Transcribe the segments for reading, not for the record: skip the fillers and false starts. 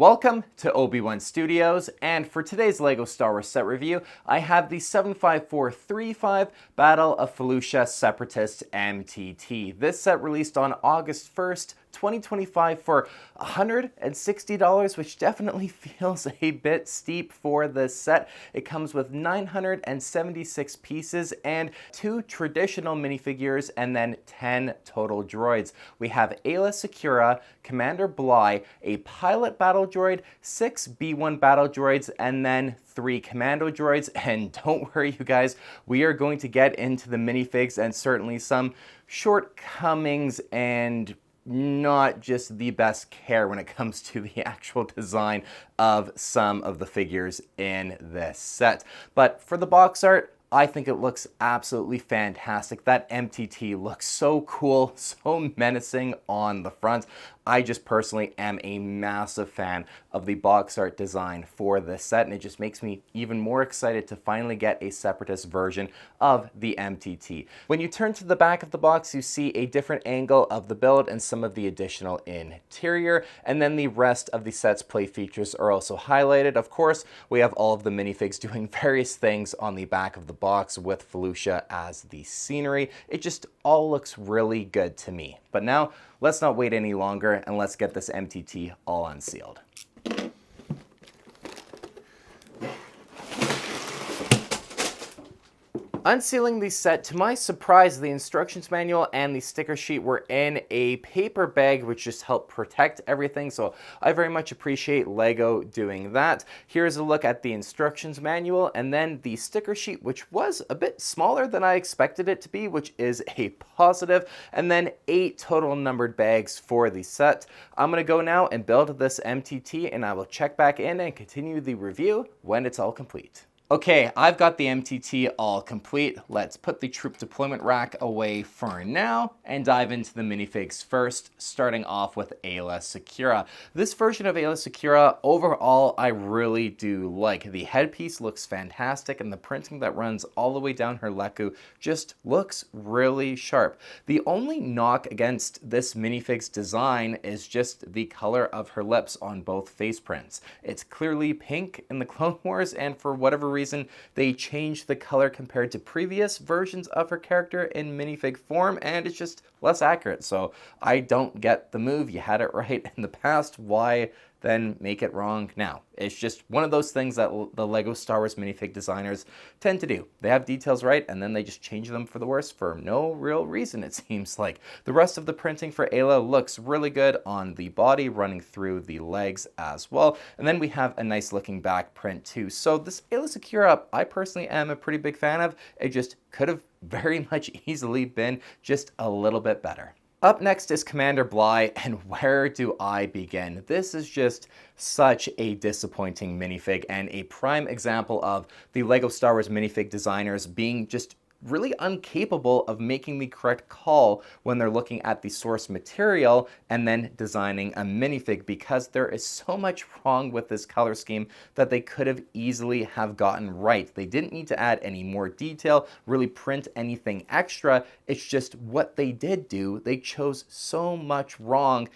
Welcome to Obi-Wan Studios, and for today's LEGO Star Wars set review, I have the 75435 Battle of Felucia Separatist MTT. This set released on August 1st, 2025 for $160, which definitely feels a bit steep for this set. It comes with 976 pieces and 2 traditional minifigures and then 10 total droids. We have Aayla Secura, Commander Bly, a pilot battle droid, 6 B1 battle droids, and then 3 commando droids. And don't worry, you guys, we are going to get into the minifigs and certainly some shortcomings and not just the best care when it comes to the actual design of some of the figures in this set. But for the box art, I think it looks absolutely fantastic. That MTT looks so cool, so menacing on the front. I just personally am a massive fan of the box art design for this set, and it just makes me even more excited to finally get a Separatist version of the MTT. When you turn to the back of the box, you see a different angle of the build and some of the additional interior, and then the rest of the set's play features are also highlighted. Of course, we have all of the minifigs doing various things on the back of the box with Felucia as the scenery. It just all looks really good to me. But now, let's not wait any longer and let's get this MTT all unsealed. Unsealing the set, to my surprise, the instructions manual and the sticker sheet were in a paper bag, which just helped protect everything, so I very much appreciate LEGO doing that. Here's a look at the instructions manual, and then the sticker sheet, which was a bit smaller than I expected it to be, which is a positive, and then 8 total numbered bags for the set. I'm going to go now and build this MTT, and I will check back in and continue the review when it's all complete. Okay, I've got the MTT all complete. Let's put the troop deployment rack away for now and dive into the minifigs first, starting off with Aayla Secura. This version of Aayla Secura, overall, I really do like. The headpiece looks fantastic, and the printing that runs all the way down her leku just looks really sharp. The only knock against this minifig's design is just the color of her lips on both face prints. It's clearly pink in the Clone Wars, and for whatever reason, they changed the color compared to previous versions of her character in minifig form, and it's just less accurate. So I don't get the move. You had it right in the past. Why then make it wrong now? It's just one of those things that the LEGO Star Wars minifig designers tend to do. They have details right, and then they just change them for the worse for no real reason, it seems like. The rest of the printing for Aayla looks really good on the body, running through the legs as well. And then we have a nice looking back print too. So this Aayla Secura, I personally am a pretty big fan of. It just could have very much easily been just a little bit better. Up next is Commander Bly, and where do I begin? This is just such a disappointing minifig and a prime example of the LEGO Star Wars minifig designers being just really incapable of making the correct call when they're looking at the source material and then designing a minifig, because there is so much wrong with this color scheme that they could have easily have gotten right. They didn't need to add any more detail, really print anything extra. It's just what they did do, they chose so much wrong.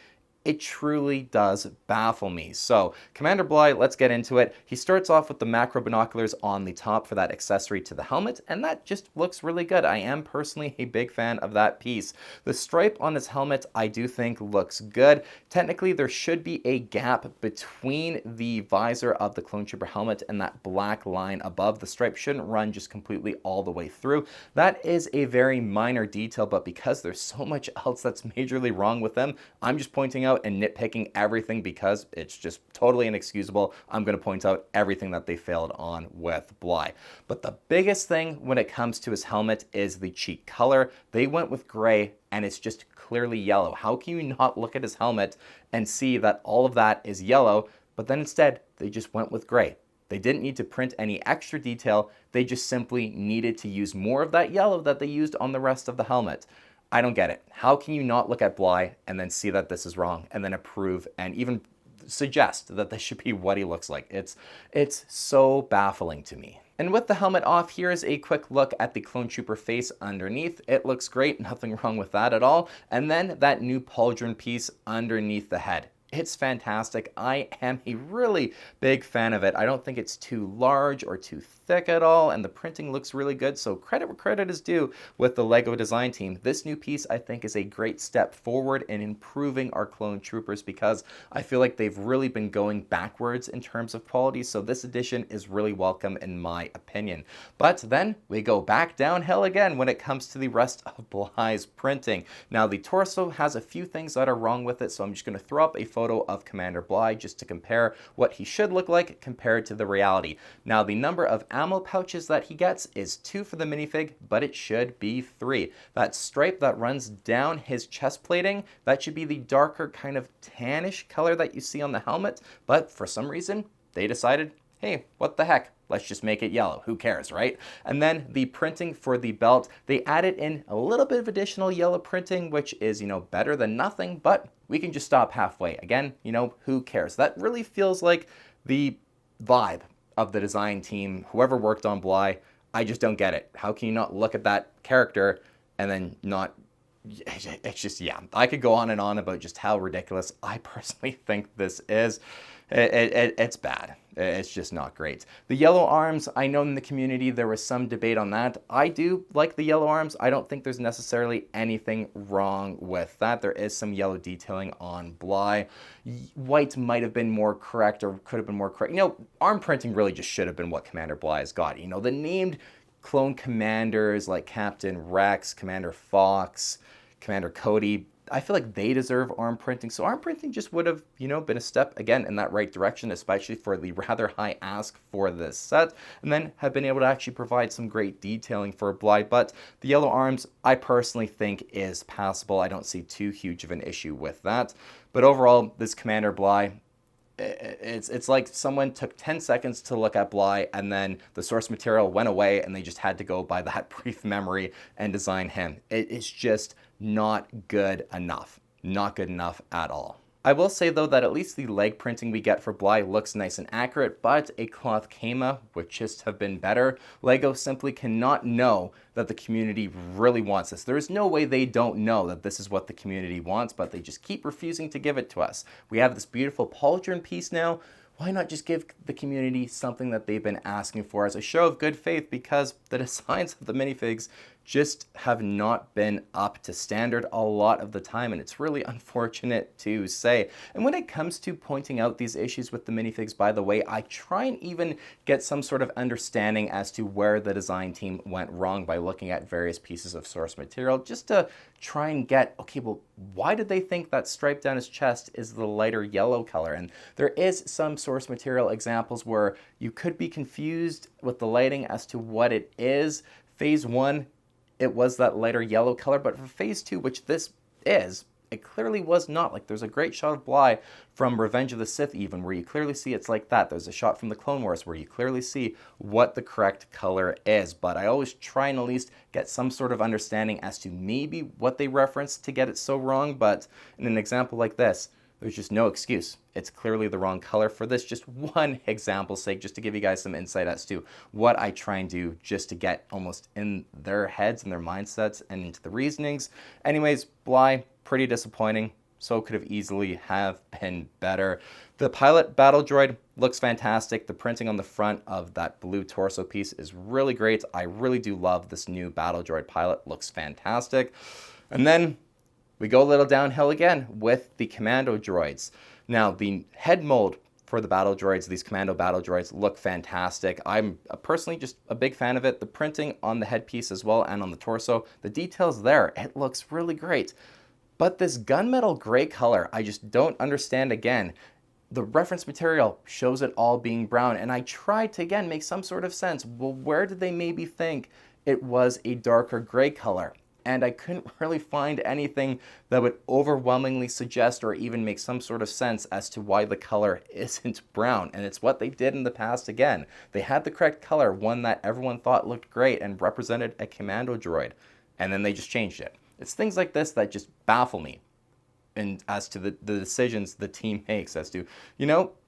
It truly does baffle me. So Commander Bly, let's get into it. He starts off with the macro binoculars on the top for that accessory to the helmet, and that just looks really good. I am personally a big fan of that piece. The stripe on his helmet I do think looks good. Technically, there should be a gap between the visor of the Clone Trooper helmet and that black line above. The stripe shouldn't run just completely all the way through. That is a very minor detail, but because there's so much else that's majorly wrong with them, I'm just pointing out and nitpicking everything because it's just totally inexcusable. I'm going to point out everything that they failed on with Bly. But the biggest thing when it comes to his helmet is the cheek color. They went with gray, and it's just clearly yellow. How can you not look at his helmet and see that all of that is yellow, but then instead they just went with gray? They didn't need to print any extra detail. They just simply needed to use more of that yellow that they used on the rest of the helmet. I don't get it. How can you not look at Bly and then see that this is wrong and then approve and even suggest that this should be what he looks like? It's so baffling to me. And with the helmet off, here is a quick look at the Clone Trooper face underneath. It looks great, nothing wrong with that at all. And then that new pauldron piece underneath the head. It's fantastic. I am a really big fan of it. I don't think it's too large or too thick at all, and the printing looks really good, so credit where credit is due with the LEGO design team. This new piece, I think, is a great step forward in improving our clone troopers because I feel like they've really been going backwards in terms of quality, so this edition is really welcome in my opinion. But then we go back downhill again when it comes to the rest of Bly's printing. Now, the torso has a few things that are wrong with it, so I'm just going to throw up a photo of Commander Bly just to compare what he should look like compared to the reality. Now, the number of ammo pouches that he gets is 2 for the minifig, but it should be 3. That stripe that runs down his chest plating, that should be the darker kind of tannish color that you see on the helmet, but for some reason, they decided, hey, what the heck? Let's just make it yellow. Who cares, right? And then the printing for the belt, they added in a little bit of additional yellow printing, which is, better than nothing, but we can just stop halfway. Again, who cares? That really feels like the vibe of the design team, whoever worked on Bly. I just don't get it. How can you not look at that character and then not... It's just, yeah, I could go on and on about just how ridiculous I personally think this is. It's bad. It's just not great. The yellow arms, I know in the community there was some debate on that. I do like the yellow arms. I don't think there's necessarily anything wrong with that. There is some yellow detailing on Bly. White might have been more correct or could have been more correct. Arm printing really just should have been what Commander Bly has got. The named clone commanders like Captain Rex, Commander Fox, Commander Cody, I feel like they deserve arm printing. So arm printing just would have, been a step, again, in that right direction, especially for the rather high ask for this set, and then have been able to actually provide some great detailing for Bly. But the yellow arms, I personally think is passable. I don't see too huge of an issue with that. But overall, this Commander Bly, it's like someone took 10 seconds to look at Bly and then the source material went away and they just had to go by that brief memory and design him. It's just not good enough. Not good enough at all. I will say though that at least the leg printing we get for Bly looks nice and accurate, but a cloth Kama would just have been better. LEGO simply cannot know that the community really wants this. There is no way they don't know that this is what the community wants, but they just keep refusing to give it to us. We have this beautiful pauldron piece now. Why not just give the community something that they've been asking for as a show of good faith, because the designs of the minifigs just have not been up to standard a lot of the time, and it's really unfortunate to say. And when it comes to pointing out these issues with the minifigs, by the way, I try and even get some sort of understanding as to where the design team went wrong by looking at various pieces of source material, just to try and get, okay, well, why did they think that stripe down his chest is the lighter yellow color? And there is some source material examples where you could be confused with the lighting as to what it is. Phase 1, it was that lighter yellow color, but for Phase 2, which this is, it clearly was not. Like, there's a great shot of Bly from Revenge of the Sith even, where you clearly see it's like that. There's a shot from the Clone Wars where you clearly see what the correct color is, but I always try and at least get some sort of understanding as to maybe what they referenced to get it so wrong, but in an example like this, there's just no excuse. It's clearly the wrong color for this. Just one example's sake, just to give you guys some insight as to what I try and do just to get almost in their heads and their mindsets and into the reasonings. Anyways, Bly, pretty disappointing. So could have easily have been better. The pilot battle droid looks fantastic. The printing on the front of that blue torso piece is really great. I really do love this new battle droid pilot. Looks fantastic. And then we go a little downhill again with the commando droids. Now, the head mold for the battle droids, these commando battle droids, look fantastic. I'm personally just a big fan of it. The printing on the headpiece as well and on the torso, the details there, it looks really great. But this gunmetal gray color, I just don't understand again. The reference material shows it all being brown, and I tried to, again, make some sort of sense. Well, where did they maybe think it was a darker gray color? And I couldn't really find anything that would overwhelmingly suggest or even make some sort of sense as to why the color isn't brown. And it's what they did in the past again. They had the correct color, one that everyone thought looked great and represented a commando droid, and then they just changed it. It's things like this that just baffle me, and as to the decisions the team makes as to,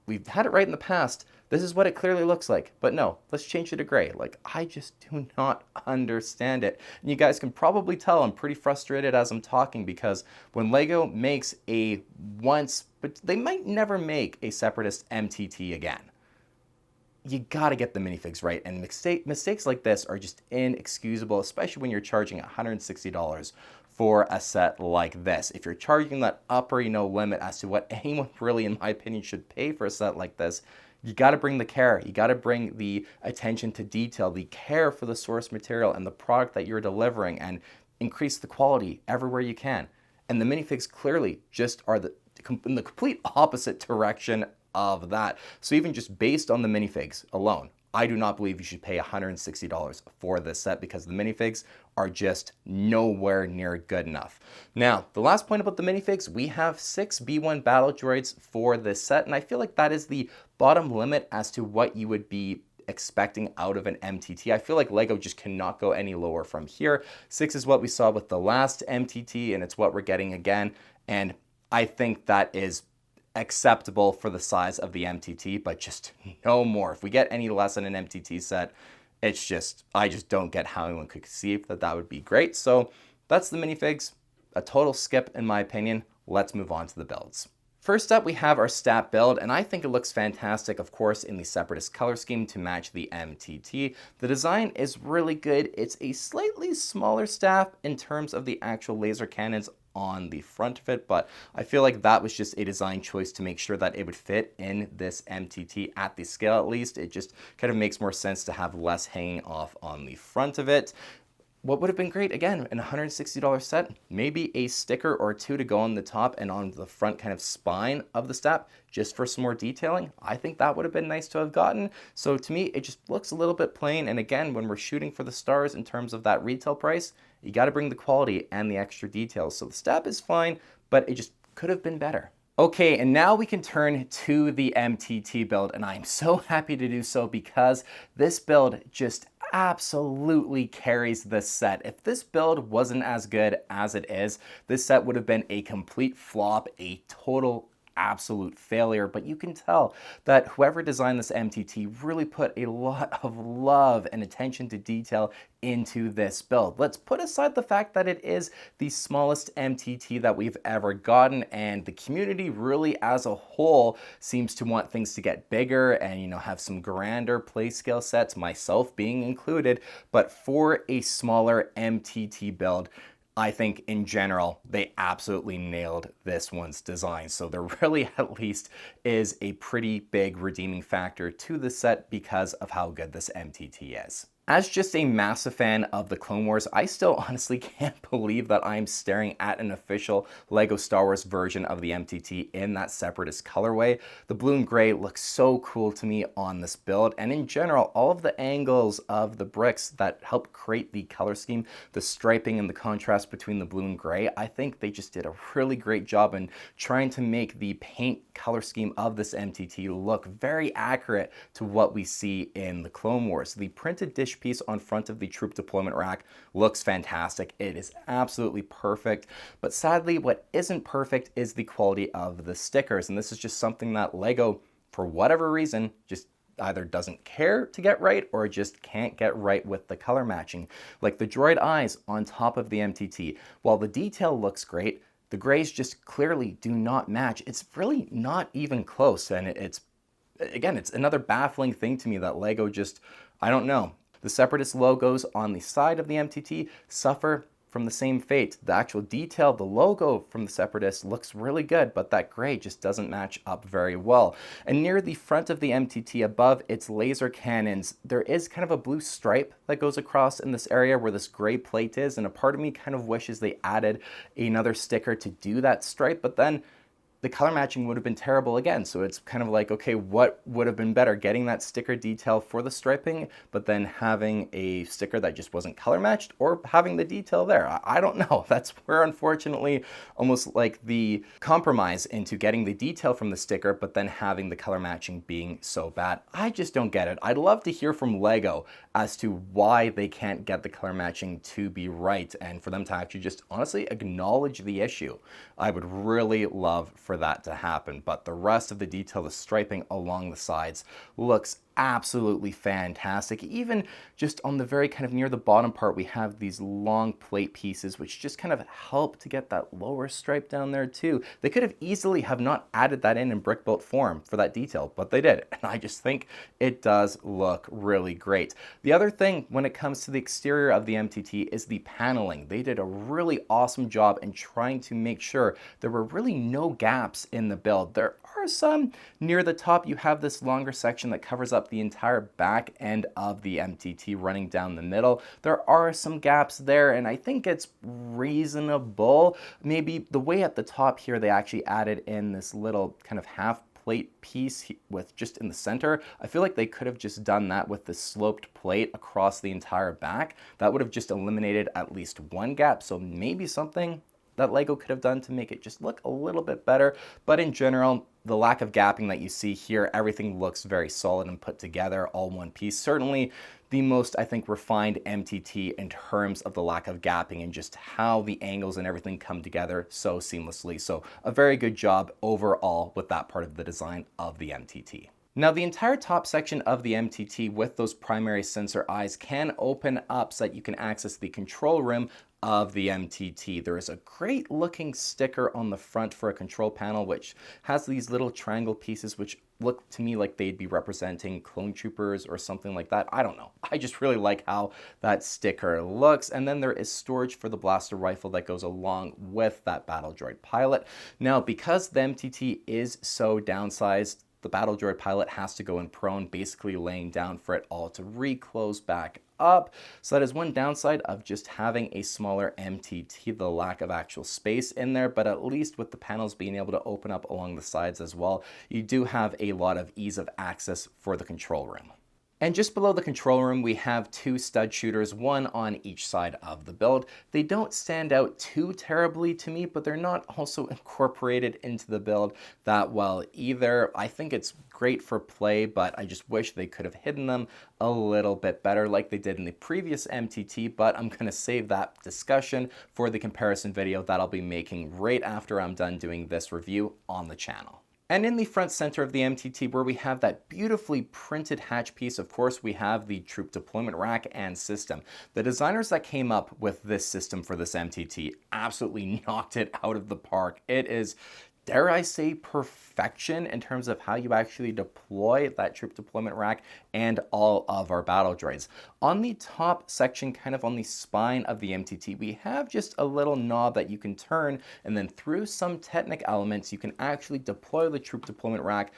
we've had it right in the past. This is what it clearly looks like. But no, let's change it to gray. Like, I just do not understand it. And you guys can probably tell I'm pretty frustrated as I'm talking, because when LEGO makes a once, but they might never make a Separatist MTT again. You gotta get the minifigs right, and mistakes like this are just inexcusable, especially when you're charging $160 for a set like this. If you're charging that upper, limit as to what anyone really, in my opinion, should pay for a set like this, you gotta bring the care, you gotta bring the attention to detail, the care for the source material and the product that you're delivering, and increase the quality everywhere you can. And the minifigs clearly just are in the complete opposite direction of that. So even just based on the minifigs alone, I do not believe you should pay $160 for this set, because the minifigs are just nowhere near good enough. Now, the last point about the minifigs, we have 6 B1 battle droids for this set, and I feel like that is the bottom limit as to what you would be expecting out of an MTT. I feel like LEGO just cannot go any lower from here. 6 is what we saw with the last MTT, and it's what we're getting again, and I think that is acceptable for the size of the MTT, but just no more. If we get any less in an MTT set, it's just, I just don't get how anyone could conceive that that would be great. So that's the minifigs, a total skip in my opinion. Let's move on to the builds. First up, we have our Stap build, and I think it looks fantastic, of course, in the Separatist color scheme to match the MTT. The design is really good. It's a slightly smaller Stap in terms of the actual laser cannons on the front of it, but I feel like that was just a design choice to make sure that it would fit in this MTT at the scale. At least it just kind of makes more sense to have less hanging off on the front of it. What would have been great, again, in a $160 set, maybe a sticker or two to go on the top and on the front kind of spine of the Stap, just for some more detailing. I think that would have been nice to have gotten. So to me, it just looks a little bit plain. And again, when we're shooting for the stars in terms of that retail price, you got to bring the quality and the extra details. So the Stap is fine, but it just could have been better. Okay, and now we can turn to the MTT build, and I'm so happy to do so, because this build just absolutely carries this set. If this build wasn't as good as it is, this set would have been a complete flop, a total absolute failure. But you can tell that whoever designed this MTT really put a lot of love and attention to detail into this build. Let's put aside the fact that it is the smallest MTT that we've ever gotten, and the community really as a whole seems to want things to get bigger and have some grander play scale sets, myself being included. But for a smaller MTT build, I think in general, they absolutely nailed this one's design. So there really at least is a pretty big redeeming factor to the set because of how good this MTT is. As just a massive fan of the Clone Wars, I still honestly can't believe that I'm staring at an official LEGO Star Wars version of the MTT in that Separatist colorway. The blue and gray looks so cool to me on this build, and in general, all of the angles of the bricks that help create the color scheme, the striping and the contrast between the blue and gray, I think they just did a really great job in trying to make the paint color scheme of this MTT look very accurate to what we see in the Clone Wars. The printed dish piece on front of the troop deployment rack looks fantastic. It is absolutely perfect, but sadly what isn't perfect is the quality of the stickers, and this is just something that LEGO, for whatever reason, just either doesn't care to get right or just can't get right with the color matching. Like the droid eyes on top of the MTT, while the detail looks great, the grays just clearly do not match. It's really not even close, and it's another baffling thing to me that LEGO just, I don't know. The Separatist logos on the side of the MTT suffer from the same fate. The actual detail, the logo from the Separatist looks really good, but that gray just doesn't match up very well. And near the front of the MTT above its laser cannons, there is kind of a blue stripe that goes across in this area where this gray plate is, and a part of me kind of wishes they added another sticker to do that stripe, but then the color matching would have been terrible again. So it's kind of like, okay, what would have been better? Getting that sticker detail for the striping, but then having a sticker that just wasn't color matched, or having the detail there? I don't know. That's where, unfortunately, almost like the compromise into getting the detail from the sticker, but then having the color matching being so bad. I just don't get it. I'd love to hear from LEGO as to why they can't get the color matching to be right, and for them to actually just honestly acknowledge the issue. I would really love for that to happen. But the rest of the detail, the striping along the sides, looks absolutely fantastic. Even just on the very kind of near the bottom part, we have these long plate pieces which just kind of help to get that lower stripe down there too. They could have easily have not added that in brick built form for that detail, but they did, and I just think it does look really great. The other thing when it comes to the exterior of the MTT is the paneling. They did a really awesome job in trying to make sure there were really no gaps in the build. There are some near the top. You have this longer section that covers up the entire back end of the MTT running down the middle. There are some gaps there, and I think it's reasonable. Maybe the way at the top here, they actually added in this little kind of half plate piece with just in the center. I feel like they could have just done that with the sloped plate across the entire back. That would have just eliminated at least one gap, so maybe something that LEGO could have done to make it just look a little bit better. But in general, the lack of gapping that you see here, everything looks very solid and put together, all one piece. Certainly the most, I think, refined MTT in terms of the lack of gapping and just how the angles and everything come together so seamlessly. So a very good job overall with that part of the design of the MTT. Now, the entire top section of the MTT with those primary sensor eyes can open up so that you can access the control room of the MTT. There is a great looking sticker on the front for a control panel which has these little triangle pieces which look to me like they'd be representing clone troopers or something like that. I don't know. I just really like how that sticker looks. And then there is storage for the blaster rifle that goes along with that battle droid pilot. Now, because the MTT is so downsized, the battle droid pilot has to go in prone, basically laying down for it all to reclose back up. So that is one downside of just having a smaller MTT, the lack of actual space in there, but at least with the panels being able to open up along the sides as well, you do have a lot of ease of access for the control room. And just below the control room, we have two stud shooters, one on each side of the build. They don't stand out too terribly to me, but they're not also incorporated into the build that well either. I think it's great for play, but I just wish they could have hidden them a little bit better like they did in the previous MTT, but I'm going to save that discussion for the comparison video that I'll be making right after I'm done doing this review on the channel. And in the front center of the MTT, where we have that beautifully printed hatch piece, of course, we have the troop deployment rack and system. The designers that came up with this system for this MTT absolutely knocked it out of the park. It is, dare I say, perfection in terms of how you actually deploy that troop deployment rack and all of our battle droids. On the top section, kind of on the spine of the MTT, we have just a little knob that you can turn, and then through some Technic elements, you can actually deploy the troop deployment rack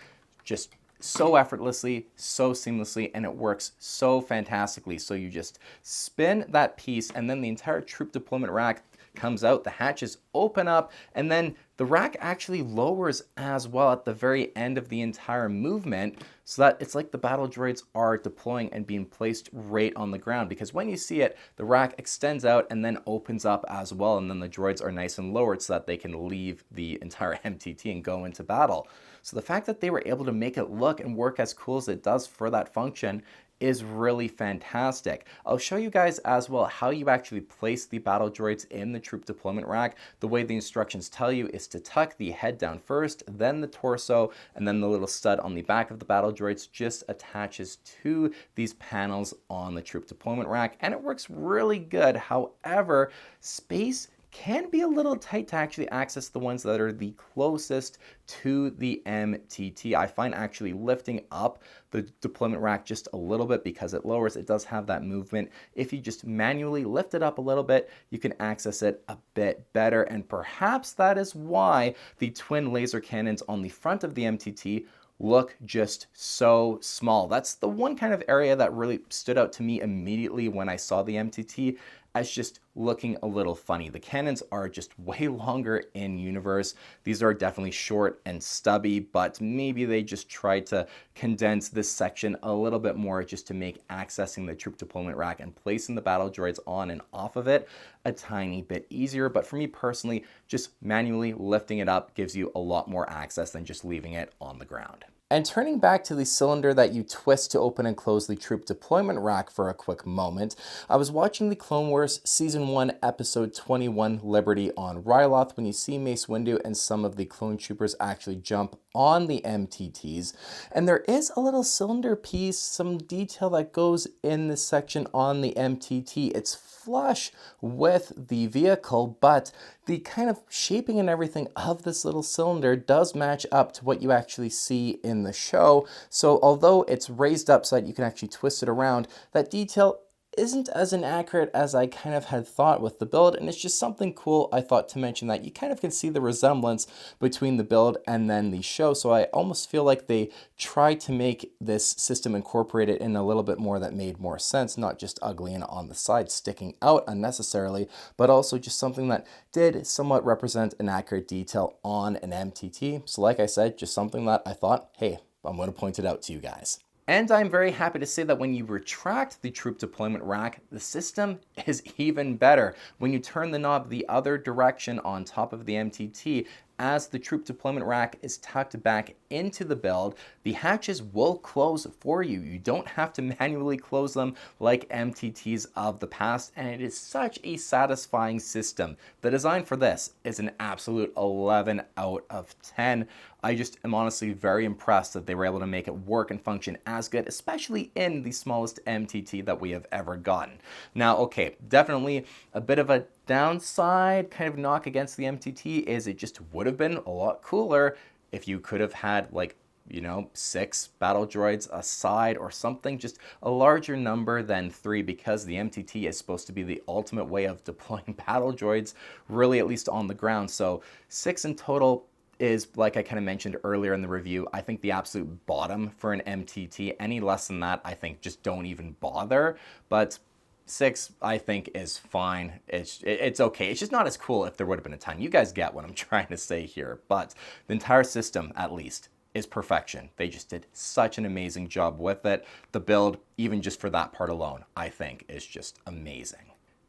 just so effortlessly, so seamlessly, and it works so fantastically. So you just spin that piece, and then the entire troop deployment rack comes out, the hatches open up, and then the rack actually lowers as well at the very end of the entire movement, so that it's like the battle droids are deploying and being placed right on the ground. Because when you see it, the rack extends out and then opens up as well, and then the droids are nice and lowered so that they can leave the entire MTT and go into battle. So the fact that they were able to make it look and work as cool as it does for that function is really fantastic. I'll show you guys as well how you actually place the battle droids in the troop deployment rack. The way the instructions tell you is to tuck the head down first, then the torso, and then the little stud on the back of the battle droids just attaches to these panels on the troop deployment rack, and it works really good. However, space can be a little tight to actually access the ones that are the closest to the MTT. I find actually lifting up the deployment rack just a little bit, because it lowers, it does have that movement. If you just manually lift it up a little bit, you can access it a bit better, and perhaps that is why the twin laser cannons on the front of the MTT look just so small. That's the one kind of area that really stood out to me immediately when I saw the MTT as just looking a little funny. The cannons are just way longer in universe. These are definitely short and stubby, but maybe they just tried to condense this section a little bit more just to make accessing the troop deployment rack and placing the battle droids on and off of it a tiny bit easier. But for me personally, just manually lifting it up gives you a lot more access than just leaving it on the ground. And turning back to the cylinder that you twist to open and close the troop deployment rack for a quick moment, I was watching the Clone Wars Season 1 Episode 21 Liberty on Ryloth when you see Mace Windu and some of the clone troopers actually jump on the MTTs. And there is a little cylinder piece, some detail that goes in this section on the MTT. It's flush with the vehicle, but the kind of shaping and everything of this little cylinder does match up to what you actually see in the show. So although it's raised up so that you can actually twist it around, that detail isn't as inaccurate as I kind of had thought with the build, and it's just something cool I thought to mention, that you kind of can see the resemblance between the build and then the show. So I almost feel like they tried to make this system incorporated in a little bit more that made more sense, not just ugly and on the side sticking out unnecessarily, but also just something that did somewhat represent an accurate detail on an MTT. So like I said, just something that I thought, hey, I'm going to point it out to you guys. And I'm very happy to say that when you retract the troop deployment rack, the system is even better. When you turn the knob the other direction on top of the MTT, as the troop deployment rack is tucked back into the build, the hatches will close for you. You don't have to manually close them like MTTs of the past, and it is such a satisfying system. The design for this is an absolute 11 out of 10. I just am honestly very impressed that they were able to make it work and function as good, especially in the smallest MTT that we have ever gotten. Now, okay, definitely a bit of a downside kind of knock against the MTT is it just would have been a lot cooler if you could have had, like, you know, 6 battle droids aside or something, just a larger number than 3, because the MTT is supposed to be the ultimate way of deploying battle droids, really, at least on the ground. So 6 in total is, like I kind of mentioned earlier in the review, I think the absolute bottom for an MTT. Any less than that, I think just don't even bother. But 6, I think, is fine. It's okay. It's just not as cool if there would have been a 10. You guys get what I'm trying to say here. But the entire system, at least, is perfection. They just did such an amazing job with it. The build, even just for that part alone, I think is just amazing.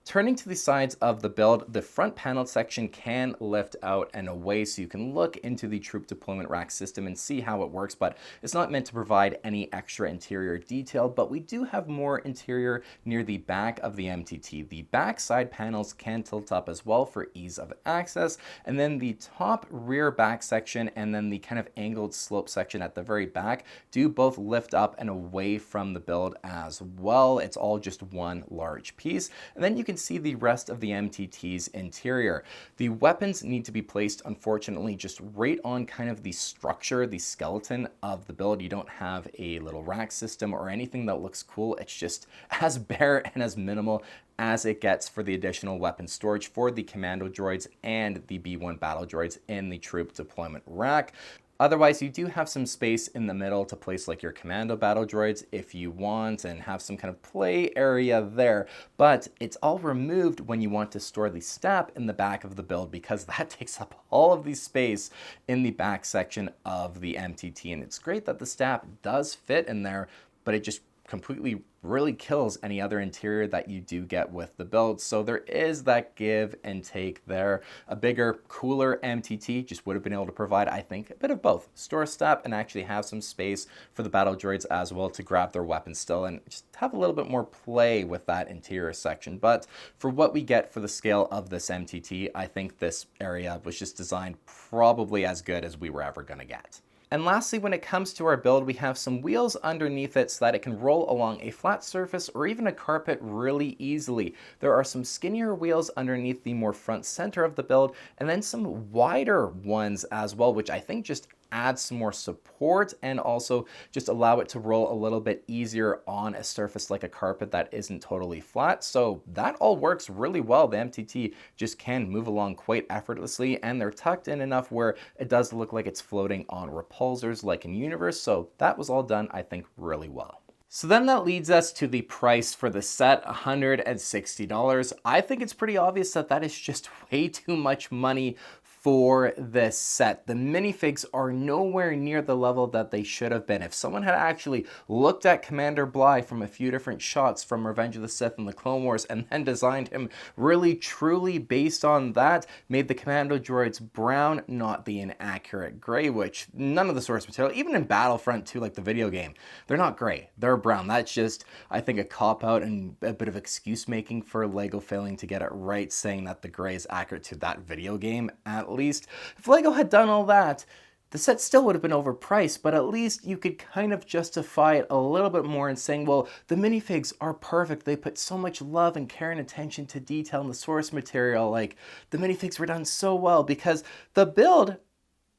Turning to the sides of the build, the front panel section can lift out and away so you can look into the troop deployment rack system and see how it works, but it's not meant to provide any extra interior detail. But we do have more interior near the back of the MTT. The back side panels can tilt up as well for ease of access, and then the top rear back section and then the kind of angled slope section at the very back do both lift up and away from the build as well. It's all just one large piece, and then you can see the rest of the MTT's interior. The weapons need to be placed, unfortunately, just right on kind of the structure, the skeleton of the build. You don't have a little rack system or anything that looks cool. It's just as bare and as minimal as it gets for the additional weapon storage for the commando droids and the B1 battle droids in the troop deployment rack. Otherwise, you do have some space in the middle to place like your commando battle droids if you want, and have some kind of play area there, but it's all removed when you want to store the Stap in the back of the build, because that takes up all of the space in the back section of the MTT. And it's great that the Stap does fit in there, but it just completely really kills any other interior that you do get with the build. So there is that give and take there. A bigger, cooler MTT just would have been able to provide, I think, a bit of both. Store a Stap and actually have some space for the battle droids as well to grab their weapons still, and just have a little bit more play with that interior section. But for what we get for the scale of this MTT, I think this area was just designed probably as good as we were ever going to get. And lastly, when it comes to our build, we have some wheels underneath it so that it can roll along a flat surface or even a carpet really easily. There are some skinnier wheels underneath the more front center of the build, and then some wider ones as well, which I think just add some more support and also just allow it to roll a little bit easier on a surface like a carpet that isn't totally flat. So that all works really well. The MTT just can move along quite effortlessly, and they're tucked in enough where it does look like it's floating on repulsors like in Universe. So that was all done, I think, really well. So then that leads us to the price for the set, $160. I think it's pretty obvious that that is just way too much money for this set. The minifigs are nowhere near the level that they should have been. If someone had actually looked at Commander Bly from a few different shots from Revenge of the Sith and the Clone Wars and then designed him really truly based on that, made the commando droids brown, not the inaccurate gray, which none of the source material, even in Battlefront 2, like the video game, they're not gray, they're brown. That's just, I think, a cop-out and a bit of excuse making for LEGO failing to get it right, saying that the gray is accurate to that video game, at least. If LEGO had done all that, the set still would have been overpriced, but at least you could kind of justify it a little bit more in saying, well, the minifigs are perfect. They put so much love and care and attention to detail in the source material. Like, the minifigs were done so well, because the build,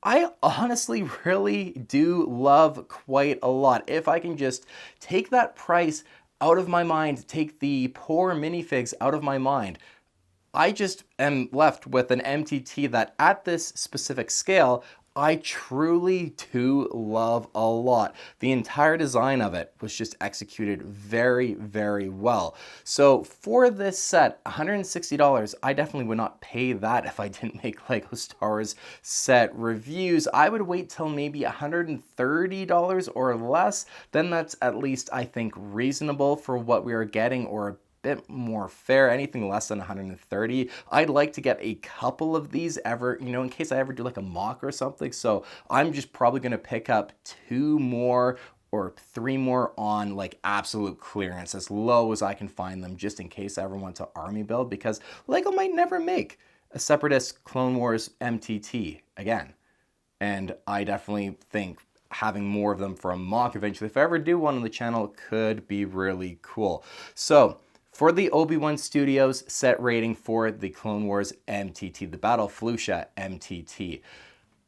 I honestly really do love quite a lot. If I can just take that price out of my mind, take the poor minifigs out of my mind, I just am left with an MTT that at this specific scale, I truly do love a lot. The entire design of it was just executed very, very well. So for this set, $160, I definitely would not pay that if I didn't make LEGO Star Wars set reviews. I would wait till maybe $130 or less. Then that's at least, I think, reasonable for what we are getting, or a bit more fair. Anything less than 130, I'd like to get a couple of these ever, you know, in case I ever do like a mock or something. So I'm just probably going to pick up 2 more or 3 more on like absolute clearance, as low as I can find them, just in case I ever want to army build, because LEGO might never make a Separatist Clone Wars MTT again. And I definitely think having more of them for a mock eventually, if I ever do one on the channel, could be really cool. So for the Obi-Wan Studios set rating for the Clone Wars MTT, the Battle Felucia MTT,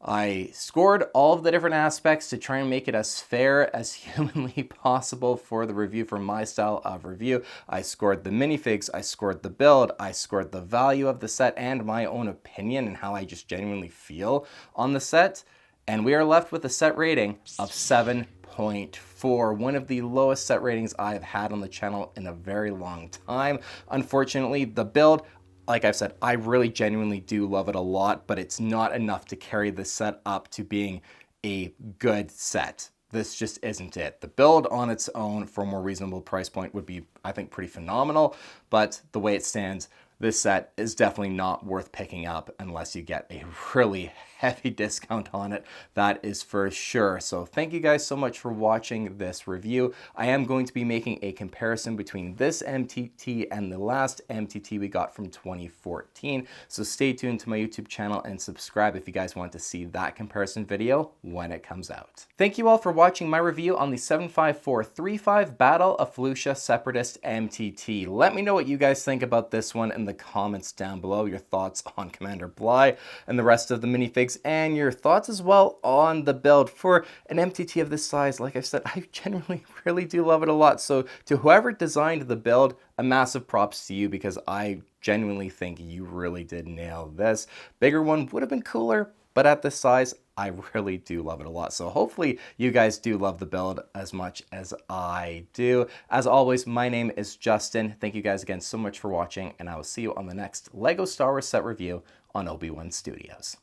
I scored all of the different aspects to try and make it as fair as humanly possible for the review, for my style of review. I scored the minifigs, I scored the build, I scored the value of the set and my own opinion and how I just genuinely feel on the set. And we are left with a set rating of 7.4, one of the lowest set ratings I've had on the channel in a very long time. Unfortunately, the build, like I've said, I really genuinely do love it a lot, but it's not enough to carry this set up to being a good set. This just isn't it. The build on its own for a more reasonable price point would be, I think, pretty phenomenal, but the way it stands, this set is definitely not worth picking up unless you get a really heavy discount on it. That is for sure. So thank you guys so much for watching this review. I am going to be making a comparison between this MTT and the last MTT we got from 2014. So stay tuned to my YouTube channel and subscribe if you guys want to see that comparison video when it comes out. Thank you all for watching my review on the 75435 Battle of Felucia Separatist MTT. Let me know what you guys think about this one in the comments down below, your thoughts on Commander Bly and the rest of the minifigs, and your thoughts as well on the build for an MTT of this size. Like I said, I genuinely really do love it a lot. So to whoever designed the build, a massive props to you, because I genuinely think you really did nail this. Bigger one would have been cooler, but at this size, I really do love it a lot. So hopefully you guys do love the build as much as I do. As always, my name is Justin. Thank you guys again so much for watching, and I will see you on the next LEGO Star Wars set review on Obi-Wan Studios.